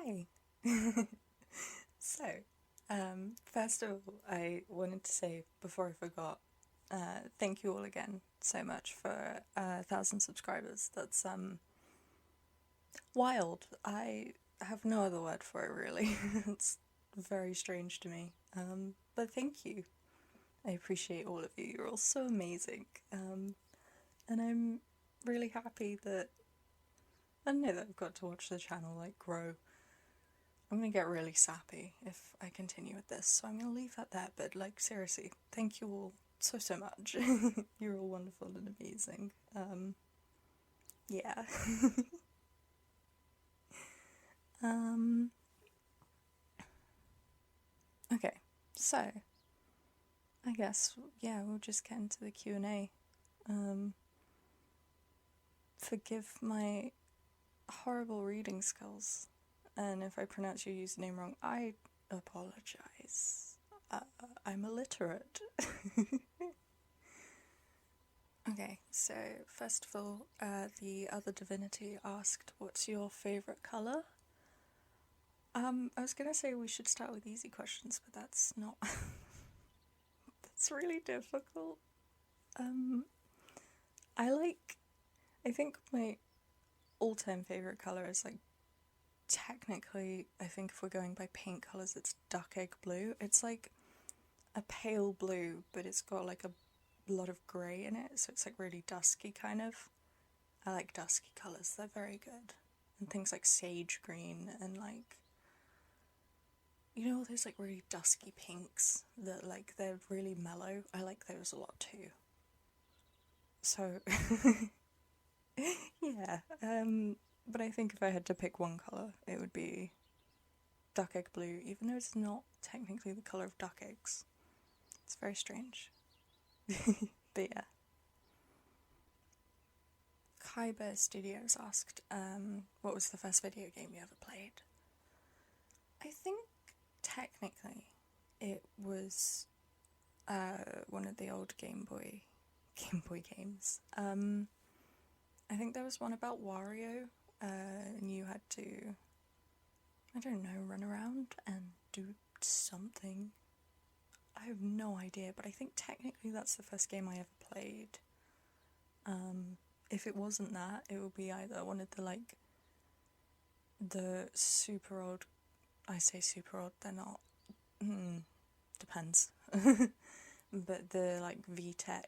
Hi! So, first of all, I wanted to say, before I forgot, thank you all again so much for 1,000 subscribers. That's wild. I have no other word for it, really. It's very strange to me. But thank you. I appreciate all of you. You're all so amazing. And I'm really happy that I know that I've got to watch the channel grow. I'm gonna get really sappy if I continue with this, so I'm gonna leave that there, but seriously, thank you all so much. You're all wonderful and amazing. Yeah. um, okay, so I guess, yeah, we'll just get into the Q&A. Forgive my horrible reading skills, and if I pronounce your username wrong, I apologize. I'm illiterate. Okay, so first of all, the other divinity asked, what's your favourite colour? I was gonna say we should start with easy questions, but that's not... that's really difficult. I think my all-time favourite colour is technically, I think if we're going by paint colours, it's duck egg blue. It's like a pale blue, but it's got a lot of grey in it, so it's really dusky kind of. I like dusky colours, they're very good. And things like sage green and you know, those really dusky pinks that they're really mellow. I like those a lot too. So yeah, but I think if I had to pick one colour, it would be duck egg blue, even though it's not technically the colour of duck eggs. It's very strange. But yeah. Kaiba Studios asked, what was the first video game you ever played? I think technically it was one of the old Game Boy games. I think there was one about Wario, and you had to, I don't know, run around and do something. I have no idea, but I think technically that's the first game I ever played. If it wasn't that, it would be either one of the super old, I say super old, they're not, depends, but the VTech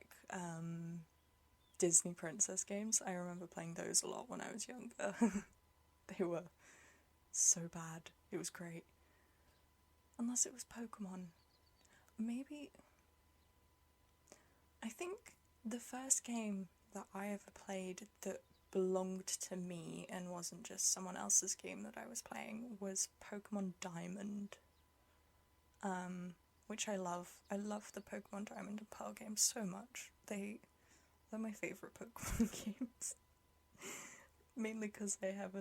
Disney princess games. I remember playing those a lot when I was younger. They were so bad. It was great. Unless it was Pokemon. Maybe... I think the first game that I ever played that belonged to me and wasn't just someone else's game that I was playing was Pokemon Diamond. Which I love. I love the Pokemon Diamond and Pearl games so much. They're my favourite Pokemon games. Mainly because I've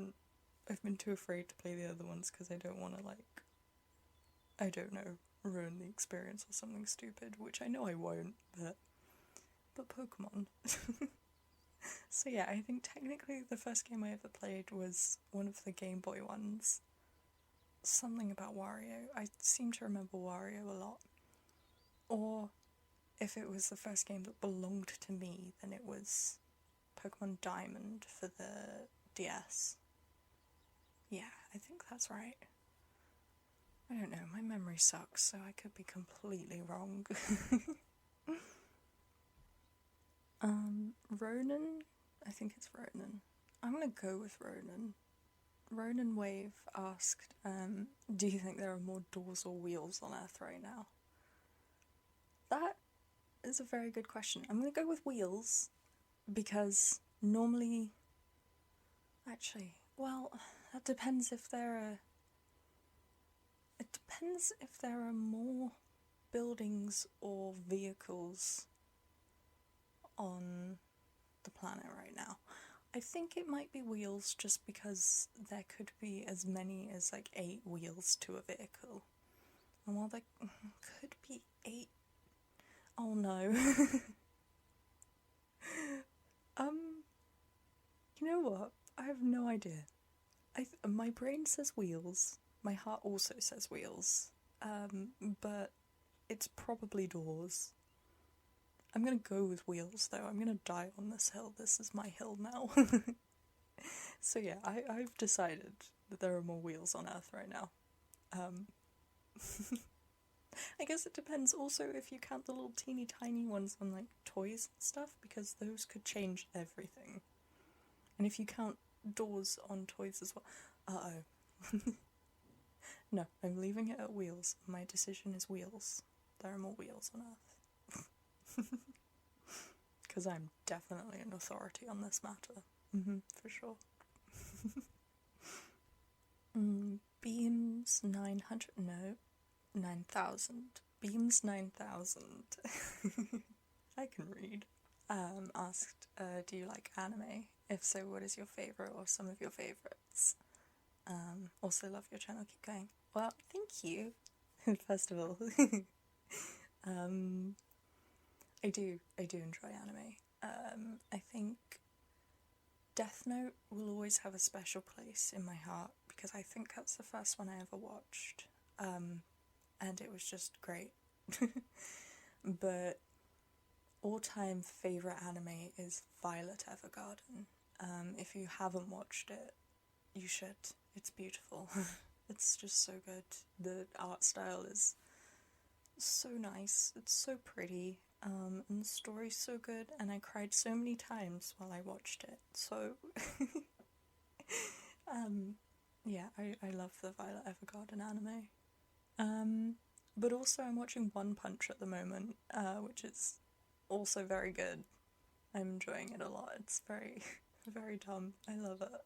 been too afraid to play the other ones because I don't want to I don't know, ruin the experience or something stupid, which I know I won't, but Pokemon. So yeah, I think technically the first game I ever played was one of the Game Boy ones. Something about Wario. I seem to remember Wario a lot. Or if it was the first game that belonged to me, then it was Pokemon Diamond for the DS. Yeah, I think that's right. I don't know, my memory sucks, so I could be completely wrong. Ronan? I think it's Ronan. I'm gonna go with Ronan. Ronan Wave asked, do you think there are more doors or wheels on Earth right now? That is a very good question. I'm gonna go with wheels, because normally... Actually, well, that depends if there are... It depends if there are more buildings or vehicles on the planet right now. I think it might be wheels just because there could be as many as 8 wheels to a vehicle. And while there could be 8... Oh no. You know what? I have no idea. My brain says wheels. My heart also says wheels. But it's probably doors. I'm gonna go with wheels, though. I'm gonna die on this hill. This is my hill now. So yeah, I've decided that there are more wheels on Earth right now. I guess it depends also if you count the little teeny tiny ones on, like, toys and stuff, because those could change everything. And if you count doors on toys as well... Uh-oh. No, I'm leaving it at wheels. My decision is wheels. There are more wheels on Earth. Because I'm definitely an authority on this matter. For sure. Beams 900... No. 9,000. Beams 9,000. I can read. Asked, do you like anime? If so, what is your favourite or some of your favourites? Also love your channel, keep going. Well, thank you. First of all. I do enjoy anime. I think Death Note will always have a special place in my heart, because I think that's the first one I ever watched. And it was just great. But all-time favourite anime is Violet Evergarden. If you haven't watched it, you should. It's beautiful. It's just so good. The art style is so nice. It's so pretty. And the story's so good, and I cried so many times while I watched it. So, yeah, I love the Violet Evergarden anime. But also I'm watching One Punch at the moment, which is also very good. I'm enjoying it a lot. It's very, very dumb. I love it.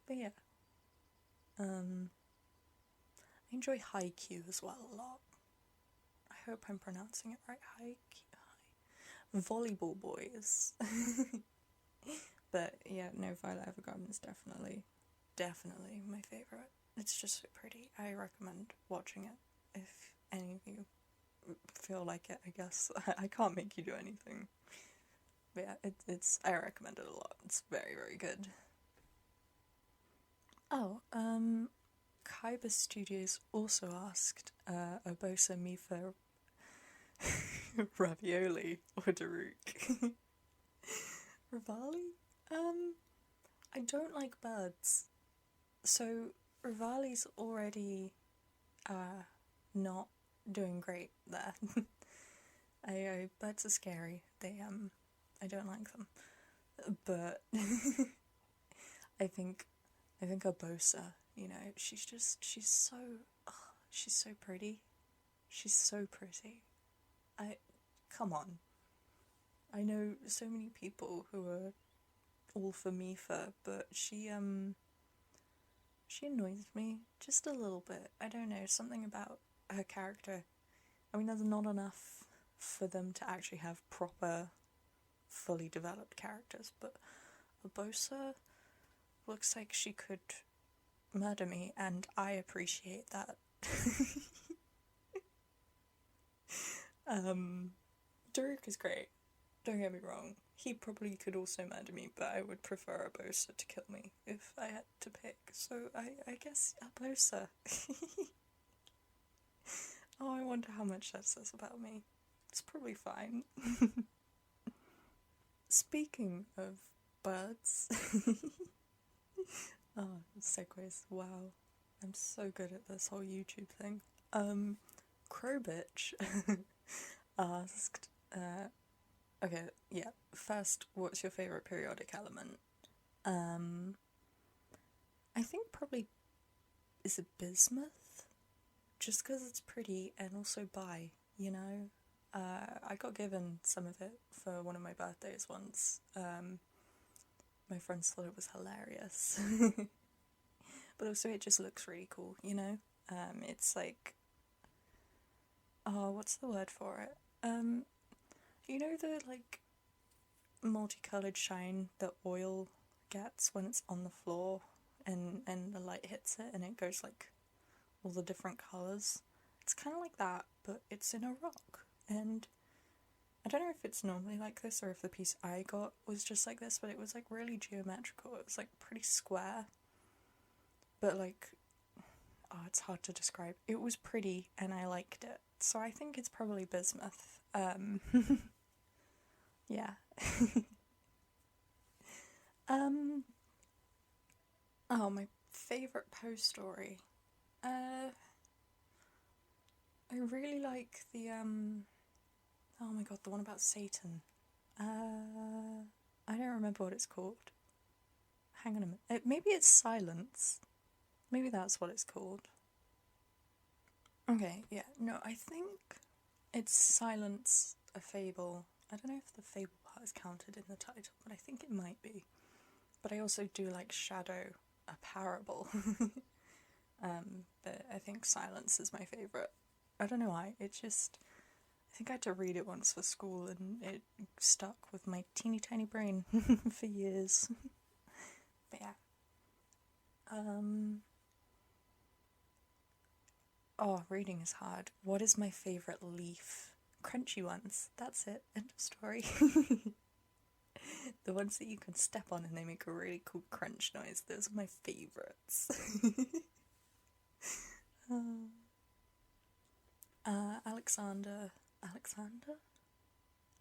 But yeah. I enjoy Haikyuu as well a lot. I hope I'm pronouncing it right. Haikyuu. Volleyball Boys. But yeah, no, Violet Evergarden is definitely my favourite. It's just so pretty. I recommend watching it if any of you feel like it, I guess. I can't make you do anything. But yeah, I recommend it a lot. It's very, very good. Oh, Kaiba Studios also asked, Obosa Mifa ravioli or Daruk. Rivali? I don't like birds. So, Rivali's already, not doing great there. Birds are scary. I don't like them. But, I think Urbosa, she's so pretty. She's so pretty. Come on. I know so many people who are all for Mifa, but she annoys me just a little bit. I don't know, something about her character. I mean, there's not enough for them to actually have proper, fully developed characters, but Urbosa looks like she could murder me, and I appreciate that. Daruk is great, don't get me wrong. He probably could also murder me, but I would prefer Urbosa to kill me if I had to pick, so I guess Urbosa. Oh, I wonder how much that says about me. It's probably fine. Speaking of birds... Oh, Segways, wow. I'm so good at this whole YouTube thing. Crowbitch asked, okay, yeah, first, what's your favourite periodic element? I think probably, is it bismuth? Just because it's pretty, and also bi, I got given some of it for one of my birthdays once. My friends thought it was hilarious. But also it just looks really cool, It's like... Oh, what's the word for it? The, like, multicoloured shine that oil gets when it's on the floor and the light hits it and it goes, like, all the different colours? It's kind of like that, but it's in a rock. And I don't know if it's normally like this or if the piece I got was just like this, but it was, like, really geometrical. It was, like, pretty square. but like, oh, it's hard to describe. It was pretty and I liked it, so I think it's probably bismuth. Yeah. Oh, my favourite Poe story. I really like the, oh my god, the one about Satan. I don't remember what it's called. Hang on a minute. Maybe it's Silence. Maybe that's what it's called. Okay, yeah. No, I think it's Silence, a Fable. I don't know if the Fable part is counted in the title, but I think it might be. But I also do like Shadow, a Parable. But I think Silence is my favourite. I don't know why. It just... I think I had to read it once for school and it stuck with my teeny tiny brain for years. But yeah. Oh, reading is hard. What is my favourite leaf? Crunchy ones. That's it. End of story. The ones that you can step on and they make a really cool crunch noise. Those are my favourites. Alexander. Alexander?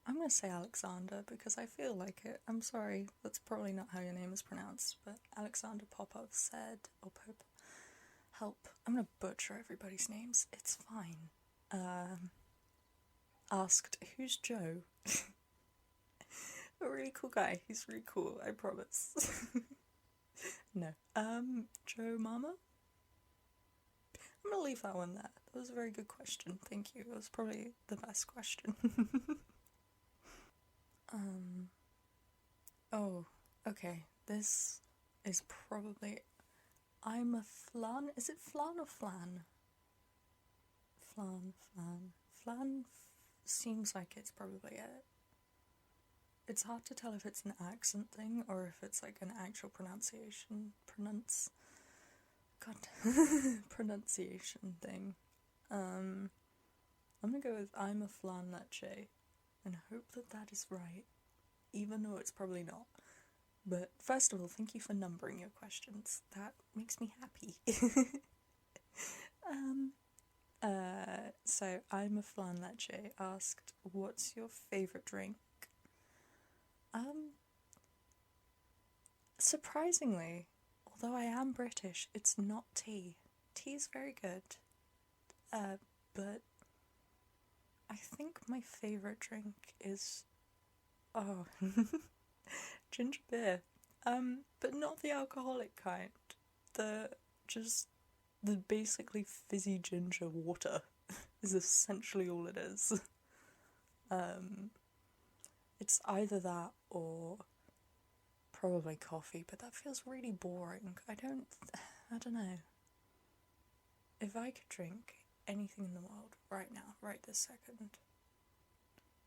I'm going to say Alexander because I feel like it. I'm sorry, that's probably not how your name is pronounced, but Alexander Popov said, or Popov, help, I'm going to butcher everybody's names, it's fine. Asked, who's Joe? A really cool guy, he's really cool, I promise. No. Joe Mama? I'm going to leave that one there. That was a very good question, thank you. It was probably the best question. Oh, okay. This is probably... I'm a flan... Is it flan or flan? Flan. Flan seems like it's probably it. It's hard to tell if it's an accent thing or if it's like an actual pronunciation thing. I'm gonna go with I'm a flan leche and hope that that is right, even though it's probably not. But first of all, thank you for numbering your questions. That makes me happy. So I'm a flan leche asked, what's your favourite drink? Surprisingly, although I am British, it's not tea. Tea is very good. But I think my favourite drink is... Oh... ginger beer. But not the alcoholic kind. The basically fizzy ginger water is essentially all it is. It's either that or probably coffee, but that feels really boring. I don't know. If I could drink anything in the world right now, right this second,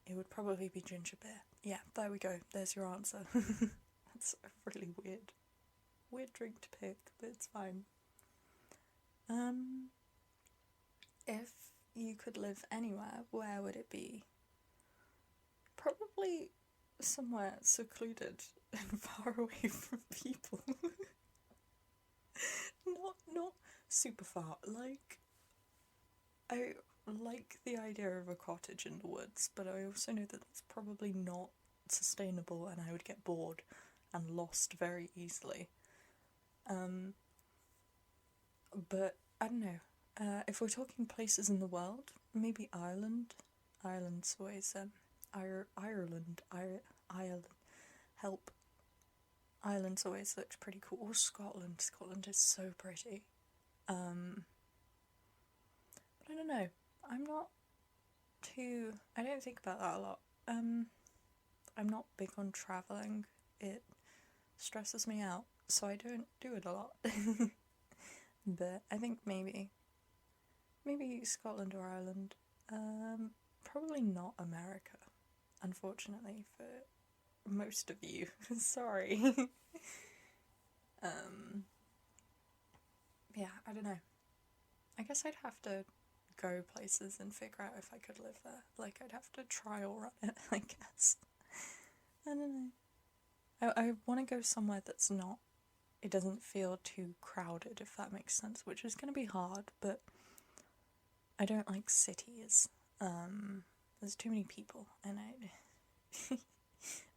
it would probably be ginger beer. Yeah, there we go. There's your answer. That's a really weird drink to pick, but it's fine. If you could live anywhere, where would it be? Probably somewhere secluded and far away from people. Not super far. Like, I like the idea of a cottage in the woods, but I also know that that's probably not sustainable and I would get bored and lost very easily. But I don't know. If we're talking places in the world, maybe Ireland. Ireland's always Ireland. Help. Ireland's always looked pretty cool. Or Scotland. Scotland is so pretty. But I don't know. I don't think about that a lot. I'm not big on travelling. It stresses me out, so I don't do it a lot. But I think maybe Scotland or Ireland. Probably not America, unfortunately, for most of you. Sorry. Yeah, I don't know. I guess I'd have to go places and figure out if I could live there. Like, I'd have to trial run it, I guess. I don't know. I want to go somewhere that's not it doesn't feel too crowded, if that makes sense, which is going to be hard, but I don't like cities. There's too many people, and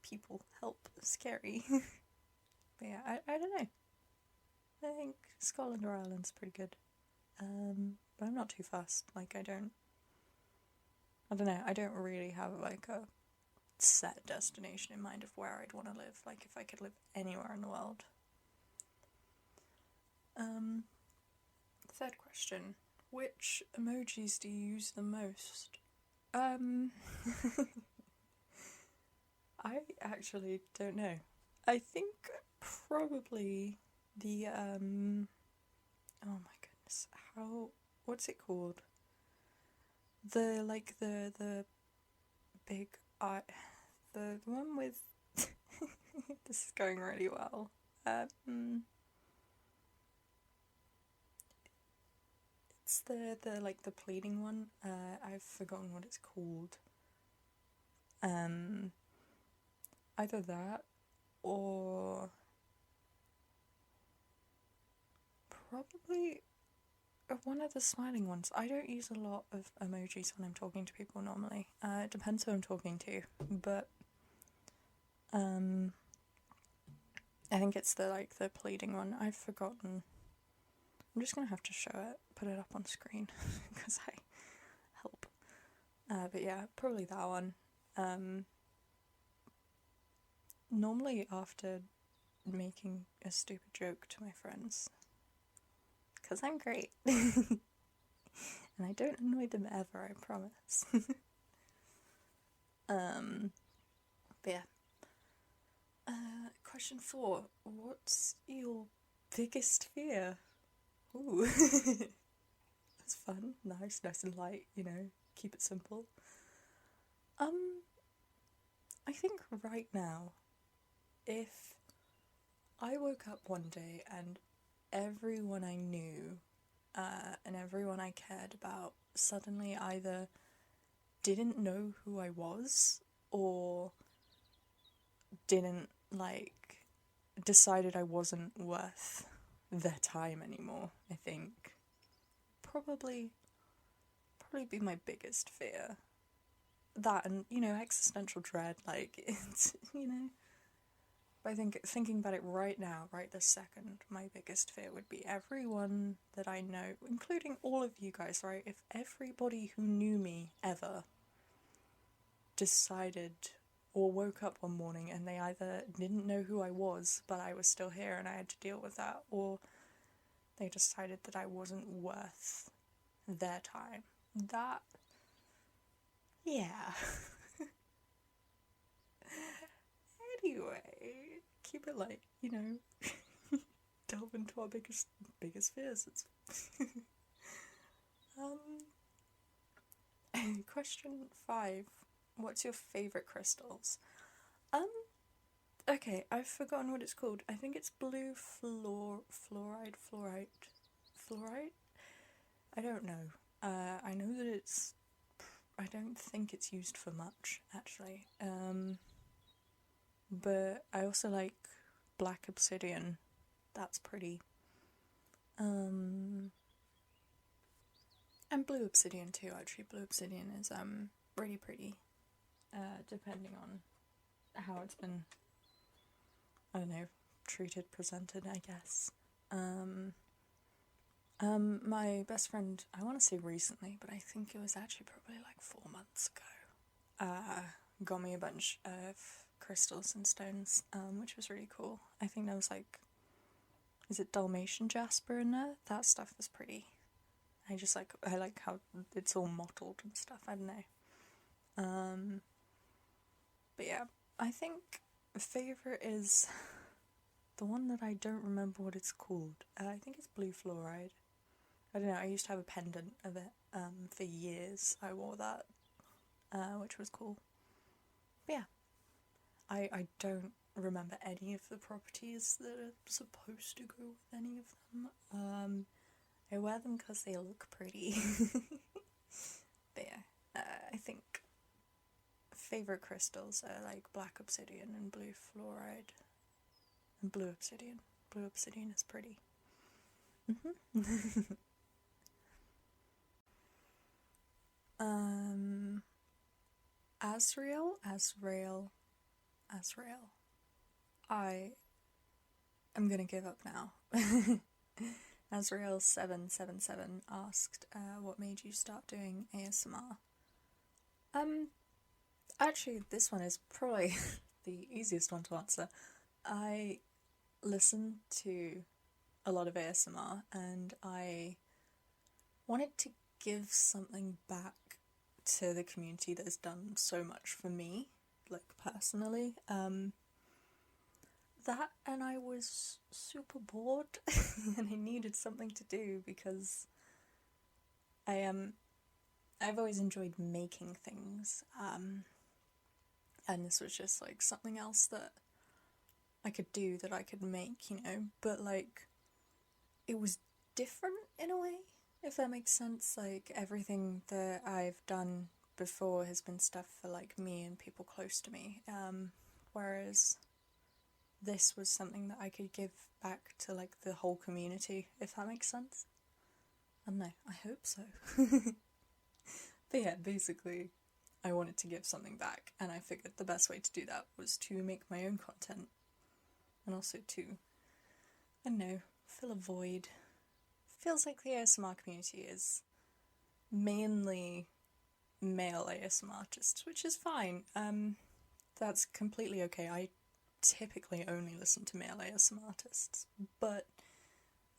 people help scary. But yeah, I don't know. I think Scotland or Ireland's pretty good. But I'm not too fast. Like, I don't know, I don't really have like a set destination in mind of where I'd want to live, like if I could live anywhere in the world. Third question. Which emojis do you use the most? I actually don't know. I think probably the, oh my goodness, what's it called? The big eye, the one with, this is going really well. It's the pleading one. I've forgotten what it's called. Either that or probably one of the smiling ones. I don't use a lot of emojis when I'm talking to people normally. It depends who I'm talking to, but I think it's the pleading one. I've forgotten. I'm just gonna have to put it up on screen because I help. But yeah, probably that one. Normally after making a stupid joke to my friends, because I'm great. And I don't annoy them ever, I promise. But yeah. Question 4. What's your biggest fear? Ooh. That's fun. Nice and light, keep it simple. I think right now, if I woke up one day and everyone I knew and everyone I cared about suddenly either didn't know who I was or didn't, decided I wasn't worth their time anymore, I think. Probably be my biggest fear. That and, existential dread, it's, But I think thinking about it right now, right this second, my biggest fear would be everyone that I know, including all of you guys, right? If everybody who knew me ever decided or woke up one morning and they either didn't know who I was, but I was still here and I had to deal with that, or they decided that I wasn't worth their time. That, yeah. Anyway, keep it light, delve into our biggest fears. It's question 5. What's your favourite crystals? Okay, I've forgotten what it's called. I think it's blue fluorite? I don't know. I know that I don't think it's used for much, actually. But I also like black obsidian. That's pretty. And blue obsidian too, actually. Blue obsidian is really pretty. Depending on how it's been, I don't know, treated, presented, I guess. My best friend, I want to say recently, but I think it was actually probably 4 months ago, got me a bunch of crystals and stones, which was really cool. I think there was is it Dalmatian jasper in there? That stuff was pretty. I like how it's all mottled and stuff, I don't know. But yeah, I think favourite is the one that I don't remember what it's called. I think it's blue fluoride. I don't know, I used to have a pendant of it for years. I wore that, which was cool. But yeah, I don't remember any of the properties that are supposed to go with any of them. I wear them because they look pretty. But yeah, I think favourite crystals are black obsidian and blue fluoride. And blue obsidian. Blue obsidian is pretty. Azrael. I'm gonna give up now. Azrael777 asked, what made you start doing ASMR? Actually, this one is probably the easiest one to answer. I listen to a lot of ASMR and I wanted to give something back to the community that has done so much for me, like personally. That, and I was super bored and I needed something to do because I've always enjoyed making things, and this was just like something else that I could do, that I could make, you know, but like it was different in a way, if that makes sense. Like everything that I've done before has been stuff for like me and people close to me, whereas this was something that I could give back to like the whole community, if that makes sense. I don't know, I hope so. But yeah, basically I wanted to give something back, and I figured the best way to do that was to make my own content, and also to, I don't know, fill a void. Feels like the ASMR community is mainly male ASMR artists, which is fine. That's completely okay. I typically only listen to male ASMR artists, but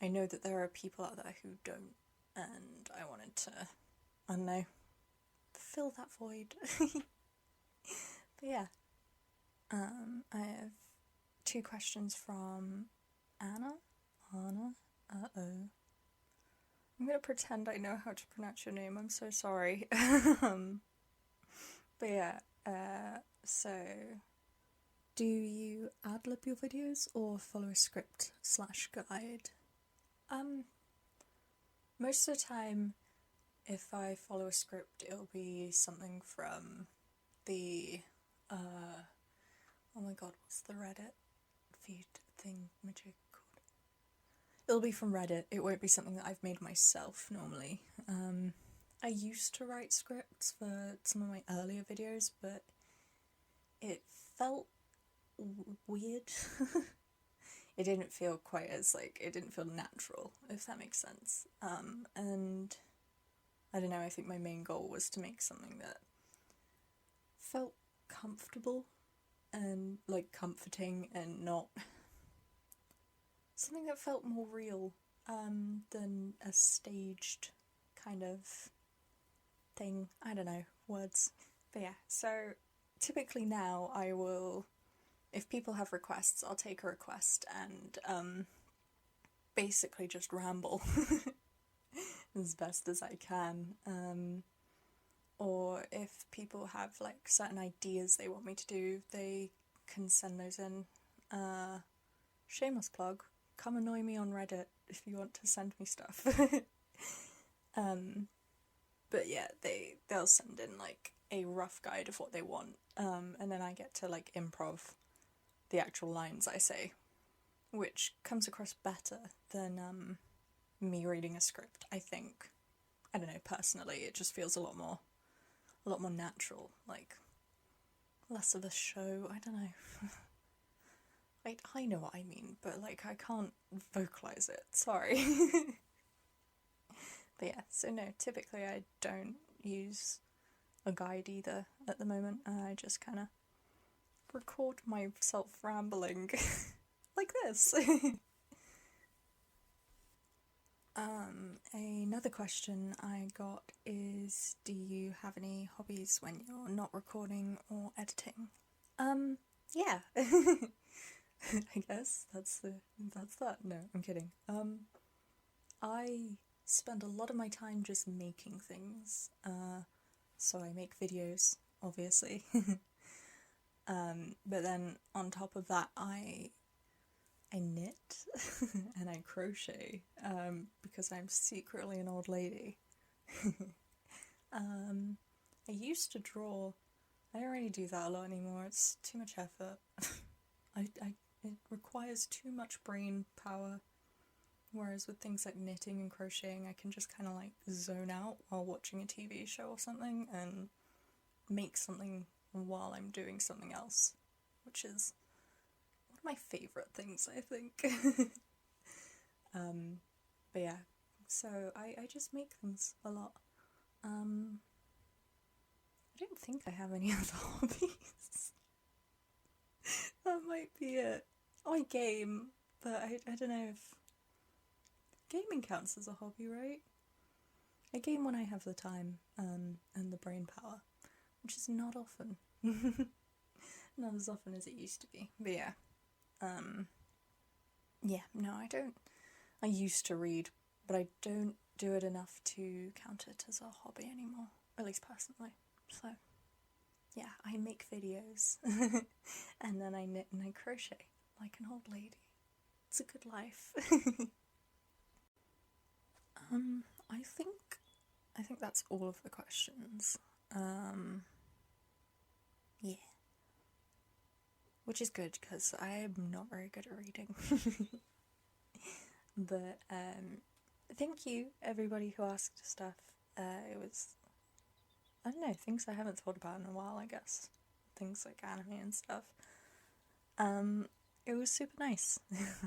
I know that there are people out there who don't, and I wanted to, I don't know, fill that void. But yeah, I have 2 questions from Anahana. I'm gonna pretend I know how to pronounce your name, I'm so sorry. But yeah, so do you ad-lib your videos or follow a script/guide? Most of the time, if I follow a script, it'll be something from the, oh my god, what's the Reddit feed thing magic called? It'll be from Reddit, it won't be something that I've made myself normally. I used to write scripts for some of my earlier videos, but it felt weird. It didn't feel quite as, like, it didn't feel natural, if that makes sense. And I don't know, I think my main goal was to make something that felt comfortable and, like, comforting, and not something that felt more real than a staged kind of thing. I don't know, words. But yeah, so typically now I will, if people have requests, I'll take a request and basically just ramble as best as I can. Or if people have like certain ideas they want me to do, they can send those in. Shameless plug, come annoy me on Reddit if you want to send me stuff. But yeah, they'll send in like a rough guide of what they want, and then I get to like improv the actual lines I say, which comes across better than me reading a script, I think. I don't know, personally, it just feels a lot more natural, like less of a show. I don't know. I know what I mean, but like I can't vocalize it, sorry. But yeah, so no, typically I don't use a guide either at the moment. I just kind of record myself rambling like this. Another question I got is, do you have any hobbies when you're not recording or editing? Yeah. I guess that's that. No, I'm kidding. I spend a lot of my time just making things. So I make videos, obviously. But then on top of that, I knit and I crochet, because I'm secretly an old lady. I used to draw. I don't really do that a lot anymore. It's too much effort. I it requires too much brain power. Whereas with things like knitting and crocheting, I can just kind of like zone out while watching a TV show or something and make something while I'm doing something else, which is one of my favourite things, I think. But yeah, so I just make things a lot. I don't think I have any other hobbies. That might be it. Oh, I game, but I don't know if gaming counts as a hobby, right? I game when I have the time and the brain power, which is not often. Not as often as it used to be. But yeah. Yeah, no, I don't. I used to read, but I don't do it enough to count it as a hobby anymore, at least personally. So, yeah, I make videos, and then I knit and I crochet like an old lady. It's a good life. I think that's all of the questions. Yeah. Which is good, because I'm not very good at reading. But, thank you, everybody who asked stuff. It was, I don't know, things I haven't thought about in a while, I guess. Things like anime and stuff. It was super nice.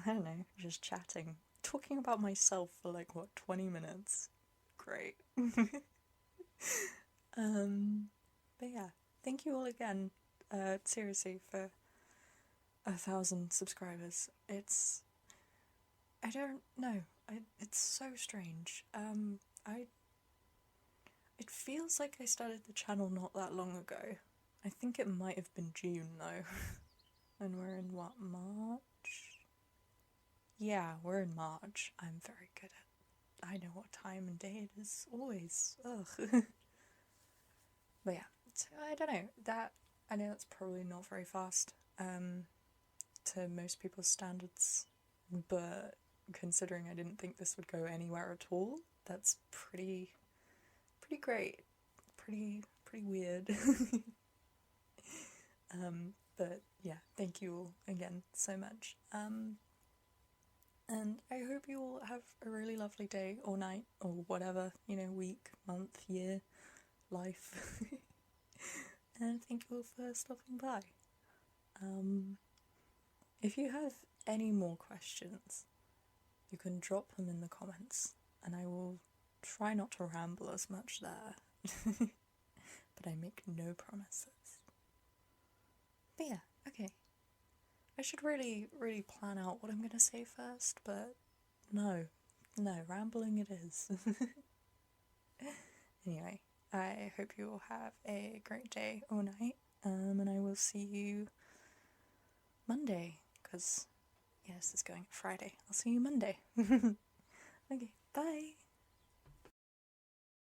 I don't know, just chatting. Talking about myself for like, 20 minutes? Great. But yeah, thank you all again, seriously, for 1,000 subscribers. I don't know, it's so strange. It feels like I started the channel not that long ago. I think it might have been June, though. And we're in, what, March? Yeah, we're in March. I'm very good at... I know what time and day it is, always. Ugh. But yeah, so I don't know. I know that's probably not very fast, to most people's standards, but considering I didn't think this would go anywhere at all, that's pretty great. Pretty weird. But yeah, thank you all again so much. And I hope you all have a really lovely day or night or whatever, week, month, year, life. And thank you all for stopping by. If you have any more questions, you can drop them in the comments, and I will try not to ramble as much there. But I make no promises. But yeah, okay. I should really plan out what I'm gonna say first, but no, rambling it is. Anyway, I hope you all have a great day or night, and I will see you Monday, because, yes, it's going Friday. I'll see you Monday. Okay, bye!